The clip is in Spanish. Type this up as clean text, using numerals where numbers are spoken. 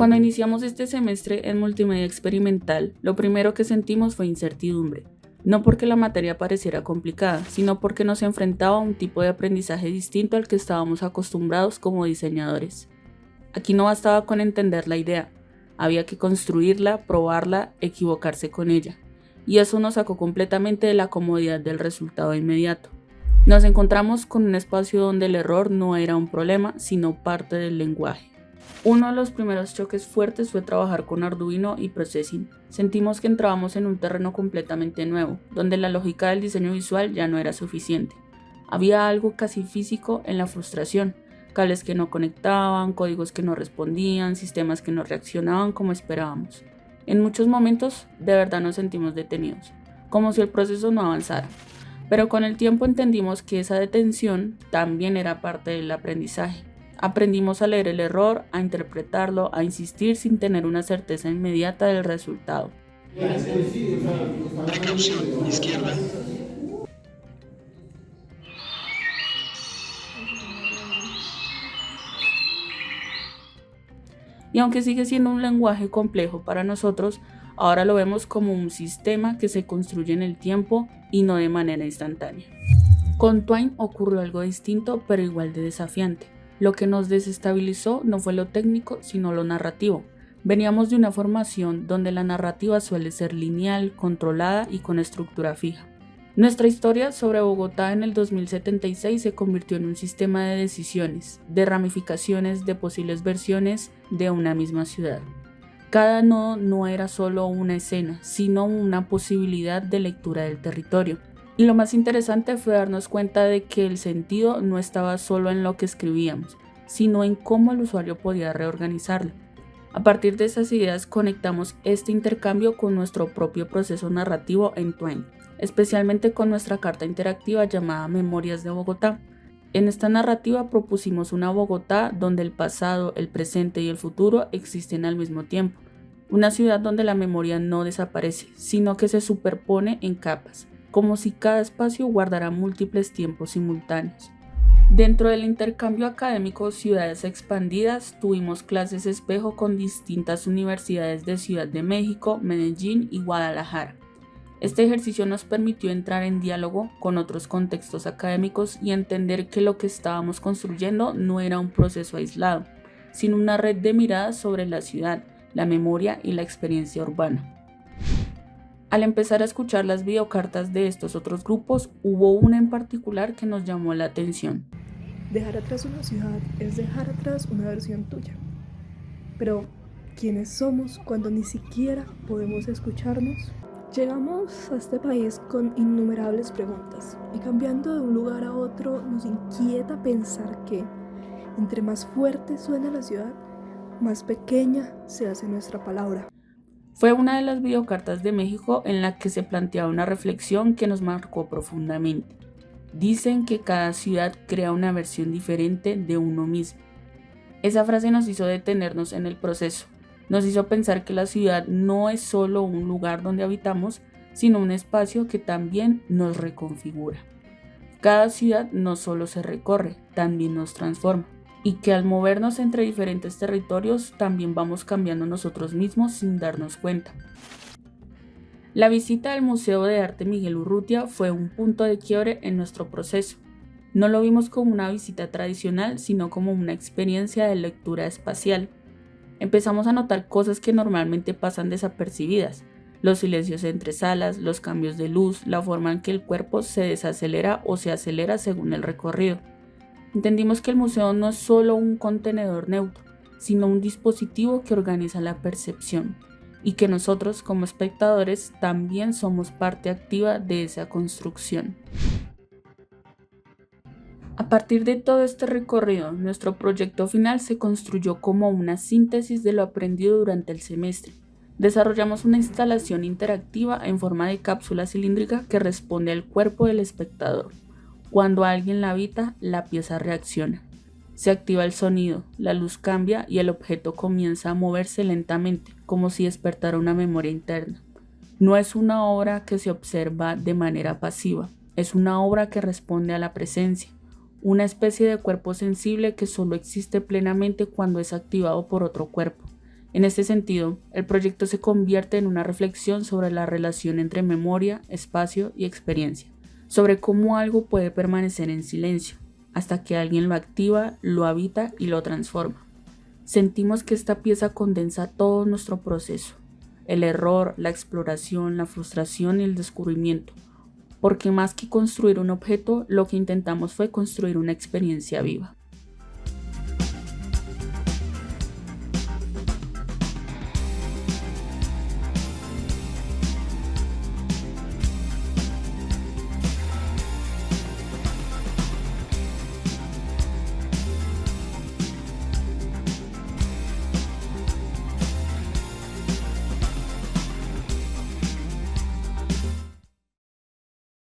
Cuando iniciamos este semestre en multimedia experimental, lo primero que sentimos fue incertidumbre. No porque la materia pareciera complicada, sino porque nos enfrentaba a un tipo de aprendizaje distinto al que estábamos acostumbrados como diseñadores. Aquí no bastaba con entender la idea, había que construirla, probarla, equivocarse con ella. Y eso nos sacó completamente de la comodidad del resultado inmediato. Nos encontramos con un espacio donde el error no era un problema, sino parte del lenguaje. Uno de los primeros choques fuertes fue trabajar con Arduino y Processing. Sentimos que entrábamos en un terreno completamente nuevo, donde la lógica del diseño visual ya no era suficiente. Había algo casi físico en la frustración, cables que no conectaban, códigos que no respondían, sistemas que no reaccionaban como esperábamos. En muchos momentos, de verdad nos sentimos detenidos, como si el proceso no avanzara. Pero con el tiempo entendimos que esa detención también era parte del aprendizaje. Aprendimos a leer el error, a interpretarlo, a insistir sin tener una certeza inmediata del resultado. Precaución, izquierda. Y aunque sigue siendo un lenguaje complejo para nosotros, ahora lo vemos como un sistema que se construye en el tiempo y no de manera instantánea. Con Twine ocurrió algo distinto pero igual de desafiante. Lo que nos desestabilizó no fue lo técnico, sino lo narrativo. Veníamos de una formación donde la narrativa suele ser lineal, controlada y con estructura fija. Nuestra historia sobre Bogotá en el 2076 se convirtió en un sistema de decisiones, de ramificaciones, de posibles versiones de una misma ciudad. Cada nodo no era solo una escena, sino una posibilidad de lectura del territorio. Y lo más interesante fue darnos cuenta de que el sentido no estaba solo en lo que escribíamos, sino en cómo el usuario podía reorganizarlo. A partir de esas ideas conectamos este intercambio con nuestro propio proceso narrativo en Twine, especialmente con nuestra carta interactiva llamada Memorias de Bogotá. En esta narrativa propusimos una Bogotá donde el pasado, el presente y el futuro existen al mismo tiempo. Una ciudad donde la memoria no desaparece, sino que se superpone en capas, como si cada espacio guardara múltiples tiempos simultáneos. Dentro del intercambio académico Ciudades Expandidas, tuvimos clases espejo con distintas universidades de Ciudad de México, Medellín y Guadalajara. Este ejercicio nos permitió entrar en diálogo con otros contextos académicos y entender que lo que estábamos construyendo no era un proceso aislado, sino una red de miradas sobre la ciudad, la memoria y la experiencia urbana. Al empezar a escuchar las videocartas de estos otros grupos, hubo una en particular que nos llamó la atención. Dejar atrás una ciudad es dejar atrás una versión tuya. Pero, ¿quiénes somos cuando ni siquiera podemos escucharnos? Llegamos a este país con innumerables preguntas y cambiando de un lugar a otro nos inquieta pensar que, entre más fuerte suena la ciudad, más pequeña se hace nuestra palabra. Fue una de las videocartas de México en la que se planteaba una reflexión que nos marcó profundamente. Dicen que cada ciudad crea una versión diferente de uno mismo. Esa frase nos hizo detenernos en el proceso. Nos hizo pensar que la ciudad no es solo un lugar donde habitamos, sino un espacio que también nos reconfigura. Cada ciudad no solo se recorre, también nos transforma. Y que al movernos entre diferentes territorios también vamos cambiando nosotros mismos sin darnos cuenta. La visita al Museo de Arte Miguel Urrutia fue un punto de quiebre en nuestro proceso. No lo vimos como una visita tradicional, sino como una experiencia de lectura espacial. Empezamos a notar cosas que normalmente pasan desapercibidas: los silencios entre salas, los cambios de luz, la forma en que el cuerpo se desacelera o se acelera según el recorrido. Entendimos que el museo no es solo un contenedor neutro, sino un dispositivo que organiza la percepción, y que nosotros como espectadores también somos parte activa de esa construcción. A partir de todo este recorrido, nuestro proyecto final se construyó como una síntesis de lo aprendido durante el semestre. Desarrollamos una instalación interactiva en forma de cápsula cilíndrica que responde al cuerpo del espectador. Cuando alguien la habita, la pieza reacciona. Se activa el sonido, la luz cambia y el objeto comienza a moverse lentamente, como si despertara una memoria interna. No es una obra que se observa de manera pasiva, es una obra que responde a la presencia, una especie de cuerpo sensible que solo existe plenamente cuando es activado por otro cuerpo, En este sentido, el proyecto se convierte en una reflexión sobre la relación entre memoria, espacio y experiencia, sobre cómo algo puede permanecer en silencio, hasta que alguien lo activa, lo habita y lo transforma. Sentimos que esta pieza condensa todo nuestro proceso, el error, la exploración, la frustración y el descubrimiento, porque más que construir un objeto, lo que intentamos fue construir una experiencia viva.